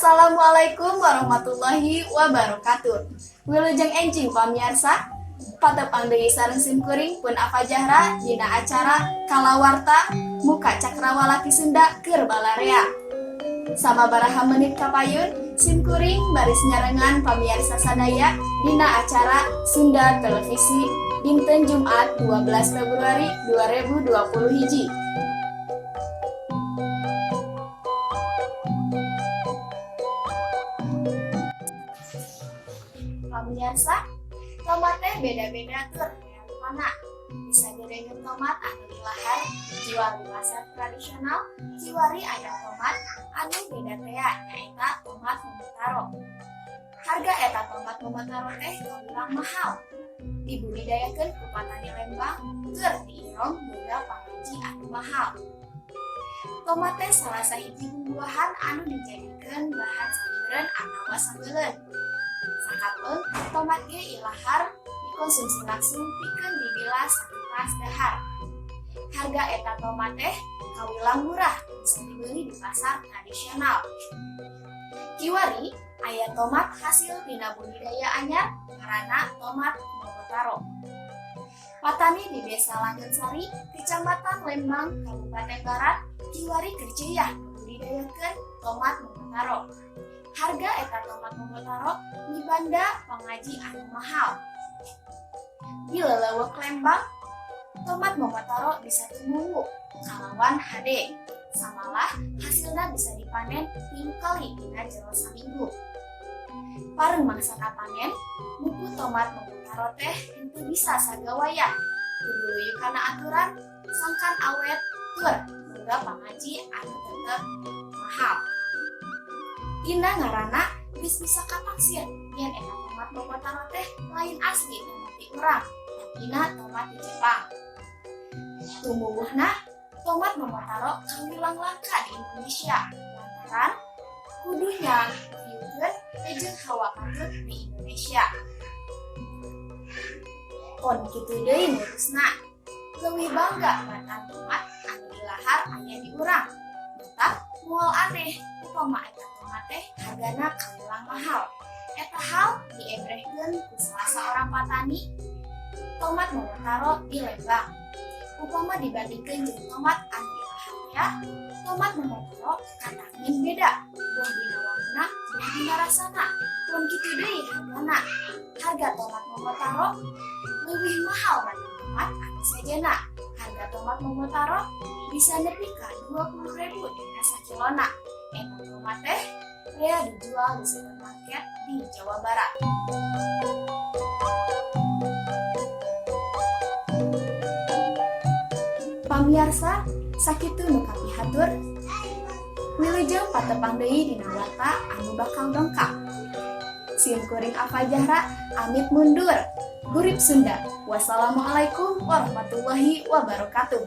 Assalamualaikum warahmatullahi wabarakatuh. Wilujeng enjing pamirsa, patepang deui sareng simkuring pun Afajahra dina acara kalawarta muka cakrawala Sunda keur balarea. Sababaraha menit kapayun, simkuring baris nyarengan pamirsa sadaya dina acara Sunda Televisi dinten Jumat 12 Februari 2020 hiji. Pamirsa, tomat teh beda-beda tur mana. Bisa direngen tomat anu dilahar dijual di pasar tradisional, jiwari aya tomat anu beda teh nyaeta tomat Momotaro. Harga eta tomat Momotaro teh terbilang mahal. Dibudidayakeun ku petani Lembang keur diirong boga pangaji anu mahal. Tomat teh salah sahiji bumbuahan anu dijadikeun bahan sayuran atawa sambeuleun. Sakapeung tomat ge ilahar dikonsumsi langsung pikeun dibilas sakipas dahar. Harga eta tomat teh kawilang murah, bisa dibeli di pasar tradisional. Kiwari aya tomat hasil dina budidaya anyar ngaranna tomat Momotaro. Patani di Desa Langgensari, Kecamatan Lembang, Kabupaten Barat, kiwari kerjaya budidayakeun tomat Momotaro. Harga eta tomat Momotaro mibanda pangaji anu mahal. Di leuweuk Lembang, tomat Momotaro bisa tumbuh kalawan hade. Samalah hasilna bisa dipanen 3 kali dina jero saminggu. Pareng mangsana panen, buku tomat Momotaro teh henteu bisa sagawaya. Kudu leuyeuk kana aturan, sangkan awet tur boga pangaji anu tetep mahal. Dina ngaranna geus bisa kapaksir yen eta tomat Momotaro teh lain asli tomat ti urang, tapina tomat di Jepang. Tumbuhna tomat Momotaro kawilang langka di Indonesia lantaran kudunya dieukeun jeung hawa patut di Indonesia. Pon kitu deui murusna, leuwih bangga batan tomat anu ilahar aya di urang. Matak moal aneh upama eta tomat teh hargana kawilang mahal. Eta hal diebrehkeun ku salah seorang patani tomat Momotaro di Lembang. Upama dibandingkeun jeung tomat anu ilahar ya, tomat Momotaro katangin beda. Buah dina wangunna, buah dina rasana. Pun kitu deui hargana. Harga tomat Momotaro leuwih mahal batan tomat anu sejenna. Harga tomat Momotaro bisa nepi ka 20.000 dina sakilona. Eta tomat teh rea dijual di supermarket di Jawa Barat. Pamirsa, sakitu nu kapihatur. Wilujeng patepang deui dina warta anu bakal dongkap. Simkuring Afajahra amit mundur. Hurip Sunda. Wassalamualaikum warahmatullahi wabarakatuh.